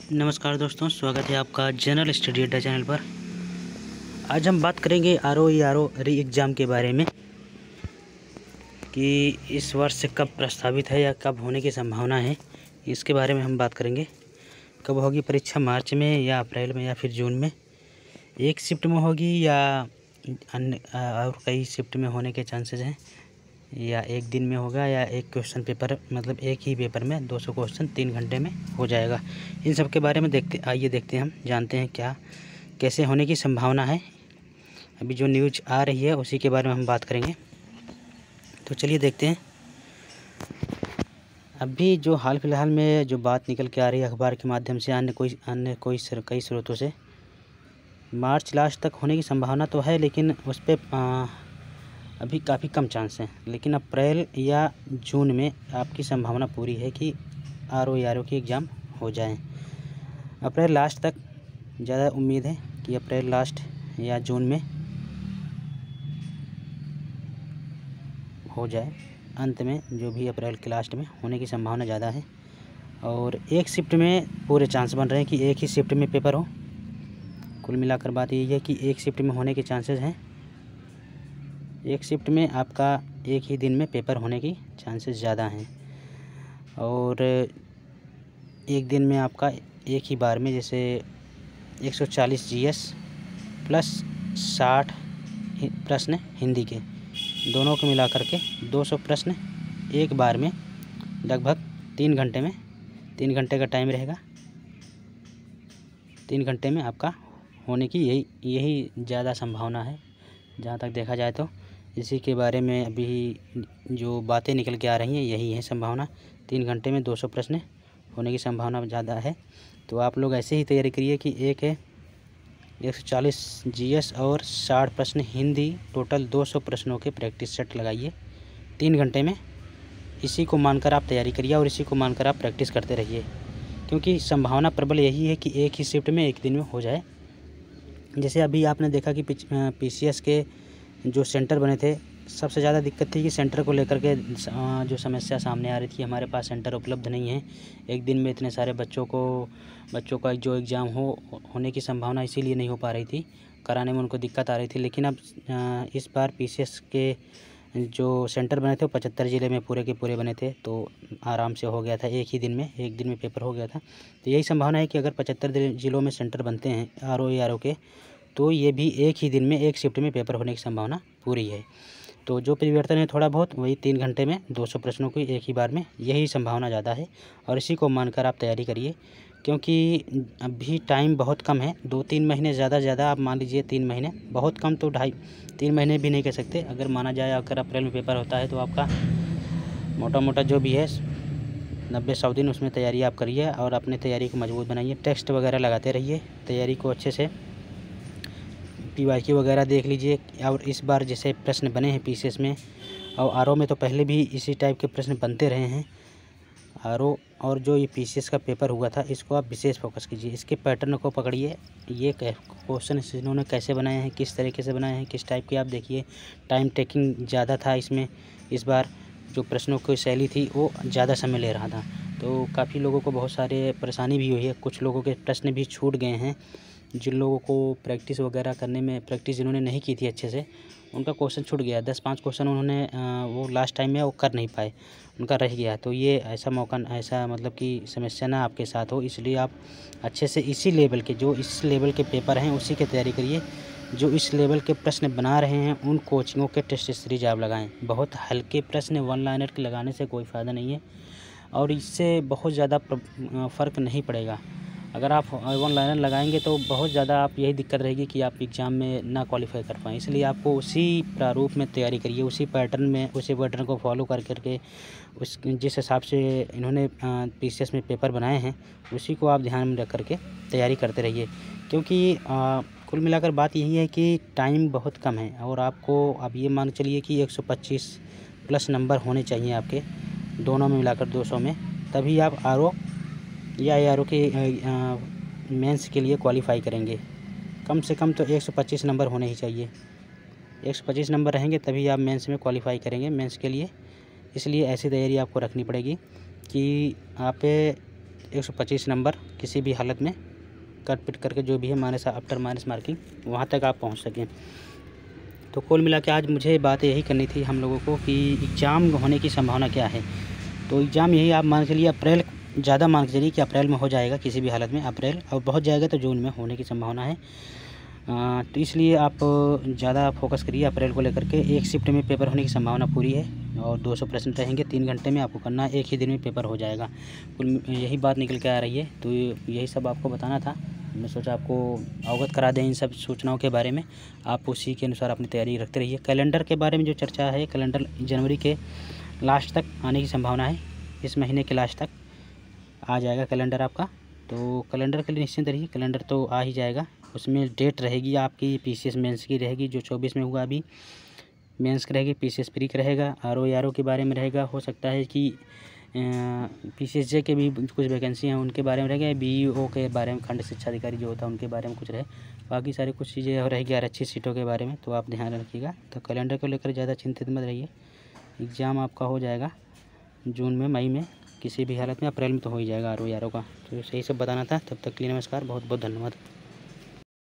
नमस्कार दोस्तों, स्वागत है आपका जनरल स्टडी अड्डा चैनल पर। आज हम बात करेंगे आर.ओ. री एग्ज़ाम के बारे में कि इस वर्ष कब प्रस्तावित है या कब होने की संभावना है। इसके बारे में हम बात करेंगे। कब होगी परीक्षा, मार्च में या अप्रैल में या फिर जून में, एक शिफ्ट में होगी या अन्य और कई शिफ्ट में होने के चांसेस हैं, या एक दिन में होगा या एक क्वेश्चन पेपर मतलब एक ही पेपर में 200 क्वेश्चन 3 घंटे में हो जाएगा। इन सब के बारे में देखते हैं हम जानते हैं क्या कैसे होने की संभावना है। अभी जो न्यूज़ आ रही है उसी के बारे में हम बात करेंगे। तो चलिए देखते हैं। अभी जो हाल फिलहाल में जो बात निकल के आ रही है अखबार के माध्यम से, कई स्रोतों से, मार्च लास्ट तक होने की संभावना तो है, लेकिन उस पर अभी काफ़ी कम चांस हैं। लेकिन अप्रैल या जून में आपकी संभावना पूरी है कि आर.ओ. की एग्ज़ाम हो जाए। अप्रैल लास्ट तक ज़्यादा उम्मीद है कि अप्रैल लास्ट या जून में हो जाए। अंत में जो भी अप्रैल के लास्ट में होने की संभावना ज़्यादा है। और एक शिफ्ट में पूरे चांस बन रहे हैं कि एक ही शिफ्ट में पेपर हो। कुल मिलाकर बात यही है कि एक शिफ्ट में होने के चांसेस हैं। एक शिफ्ट में आपका एक ही दिन में पेपर होने की चांसेस ज़्यादा हैं। और एक दिन में आपका एक ही बार में जैसे 140 जीएस प्लस 60 प्रश्न हिंदी के, दोनों को मिला करके 200 प्रश्न एक बार में लगभग 3 घंटे में, 3 घंटे का टाइम रहेगा। 3 घंटे में आपका होने की यही ज़्यादा संभावना है जहाँ तक देखा जाए तो। इसी के बारे में अभी जो बातें निकल के आ रही हैं यही है संभावना। 3 घंटे में 200 प्रश्न होने की संभावना ज़्यादा है। तो आप लोग ऐसे ही तैयारी करिए कि एक है 140 जीएस और 60 प्रश्न हिंदी, टोटल 200 प्रश्नों के प्रैक्टिस सेट लगाइए 3 घंटे में। इसी को मानकर आप तैयारी करिए और इसी को मानकर आप प्रैक्टिस करते रहिए, क्योंकि संभावना प्रबल यही है कि एक ही शिफ्ट में एक दिन में हो जाए। जैसे अभी आपने देखा कि पीसीएस के जो सेंटर बने थे, सबसे ज़्यादा दिक्कत थी कि सेंटर को लेकर के जो समस्या सामने आ रही थी, हमारे पास सेंटर उपलब्ध नहीं है। एक दिन में इतने सारे बच्चों का जो एग्ज़ाम होने की संभावना इसीलिए नहीं हो पा रही थी, कराने में उनको दिक्कत आ रही थी। लेकिन अब इस बार पीसीएस के जो सेंटर बने थे वो 75 ज़िले में पूरे के पूरे बने थे, तो आराम से हो गया था। एक दिन में पेपर हो गया था। तो यही संभावना है कि अगर 75 ज़िलों में सेंटर बनते हैं आर.ओ. के, तो ये भी एक ही दिन में एक शिफ्ट में पेपर होने की संभावना पूरी है। तो जो परिवर्तन है थोड़ा बहुत, वही 3 घंटे में 200 प्रश्नों की एक ही बार में, यही संभावना ज़्यादा है। और इसी को मानकर आप तैयारी करिए, क्योंकि अभी टाइम बहुत कम है। 2-3 महीने ज़्यादा आप मान लीजिए, 3 महीने बहुत कम, तो 2.5-3 महीने भी नहीं कह सकते। अगर माना जाए अगर अप्रैल में पेपर होता है तो आपका मोटा जो भी है 90-100 दिन उसमें तैयारी आप करिए और अपनी तैयारी को मजबूत बनाइए। टेस्ट वगैरह लगाते रहिए, तैयारी को अच्छे से, पीवाईक्यू वगैरह देख लीजिए। और इस बार जैसे प्रश्न बने हैं पीसीएस में और आर.ओ. में, तो पहले भी इसी टाइप के प्रश्न बनते रहे हैं। आर.ओ. और जो ये पीसीएस का पेपर हुआ था, इसको आप विशेष फोकस कीजिए, इसके पैटर्न को पकड़िए। ये क्वेश्चन इन्होंने कैसे बनाए हैं, किस तरीके से बनाए हैं, किस टाइप के, आप देखिए। टाइम टेकिंग ज़्यादा था इसमें। इस बार जो प्रश्नों की शैली थी वो ज़्यादा समय ले रहा था, तो काफ़ी लोगों को बहुत सारे परेशानी भी हुई है। कुछ लोगों के प्रश्न भी छूट गए हैं। जिन लोगों को प्रैक्टिस वगैरह करने में, प्रैक्टिस जिन्होंने नहीं की थी अच्छे से, उनका क्वेश्चन छूट गया। 10-5 क्वेश्चन उन्होंने वो लास्ट टाइम में वो कर नहीं पाए, उनका रह गया। तो ये ऐसा मतलब कि समस्या ना आपके साथ हो, इसलिए आप अच्छे से इसी लेवल के, जो इस लेवल के पेपर हैं उसी की तैयारी करिए। जो इस लेवल के प्रश्न बना रहे हैं उन कोचिंगों के टेस्ट सीरीज आप लगाएं। बहुत हल्के प्रश्न 1 लाइनर के लगाने से कोई फ़ायदा नहीं है और इससे बहुत ज़्यादा फ़र्क नहीं पड़ेगा। अगर आप 1 लाइनर लगाएंगे तो बहुत ज़्यादा आप यही दिक्कत रहेगी कि आप एग्ज़ाम में ना क्वालिफाई कर पाएँ। इसलिए आपको उसी प्रारूप में तैयारी करिए, उसी पैटर्न को फॉलो करके उस जिस हिसाब से इन्होंने पीसीएस में पेपर बनाए हैं उसी को आप ध्यान में रख करके तैयारी करते रहिए। क्योंकि कुल मिलाकर बात यही है कि टाइम बहुत कम है और आपको अब ये मान चलिए कि 125 प्लस नंबर होने चाहिए आपके, दोनों में मिलाकर 200 में, तभी आप आर.ओ. या ए.आर.ओ. के मेंस के लिए क्वालिफ़ाई करेंगे। कम से कम तो 125 नंबर होने ही चाहिए। 125 नंबर रहेंगे तभी आप मेंस में क्वालिफ़ाई करेंगे, मेंस के लिए। इसलिए ऐसी तैयारी आपको रखनी पड़ेगी कि आप 125 नंबर किसी भी हालत में कट पिट करके जो भी है माइनस आफ्टर माइनस मार्किंग वहाँ तक आप पहुँच सकें। तो कुल मिला के आज मुझे बात यही करनी थी हम लोगों को कि एग्ज़ाम होने की संभावना क्या है। तो एग्ज़ाम यही आप मान के चलिए अप्रैल, ज़्यादा मान के चलिए कि अप्रैल में हो जाएगा किसी भी हालत में, अप्रैल, और बहुत जाएगा तो जून में होने की संभावना है। तो इसलिए आप ज़्यादा फोकस करिए अप्रैल को लेकर के। एक शिफ्ट में पेपर होने की संभावना पूरी है और 200 प्रश्न रहेंगे। 3 घंटे में आपको करना है, एक ही दिन में पेपर हो जाएगा। कुल यही बात निकल के आ रही है। तो यही सब आपको बताना था। मैं सोचा आपको अवगत करा दें इन सब सूचनाओं के बारे में। आप उसी के अनुसार अपनी तैयारी रखते रहिए। कैलेंडर के बारे में जो चर्चा है, कैलेंडर जनवरी के लास्ट तक आने की संभावना है। इस महीने के लास्ट तक आ जाएगा कैलेंडर आपका। तो कैलेंडर के लिए निश्चिंत रहिए, कैलेंडर तो आ ही जाएगा। उसमें डेट रहेगी आपकी पीसीएस मेंस की रहेगी, जो 24 में हुआ अभी मेंस की रहेगी। पीसीएस प्री का रहेगा, आरओ के बारे में रहेगा। हो सकता है कि पीसीएसजे के भी कुछ वैकेंसी हैं उनके बारे में रहेगा, बीईओ के बारे में, खंड शिक्षा अधिकारी जो होता है उनके बारे में कुछ रहे। बाकी सारी कुछ चीज़ें रहेगी आरक्षित सीटों के बारे में, तो आप ध्यान रखिएगा। तो कैलेंडर को लेकर ज़्यादा चिंतित मत रहिए। एग्ज़ाम आपका हो जाएगा जून में, मई में, किसी भी हालत में। अप्रैल में तो हो ही जाएगा आरओ का। तो यही सब बताना था। तब तक के लिए नमस्कार, बहुत बहुत धन्यवाद।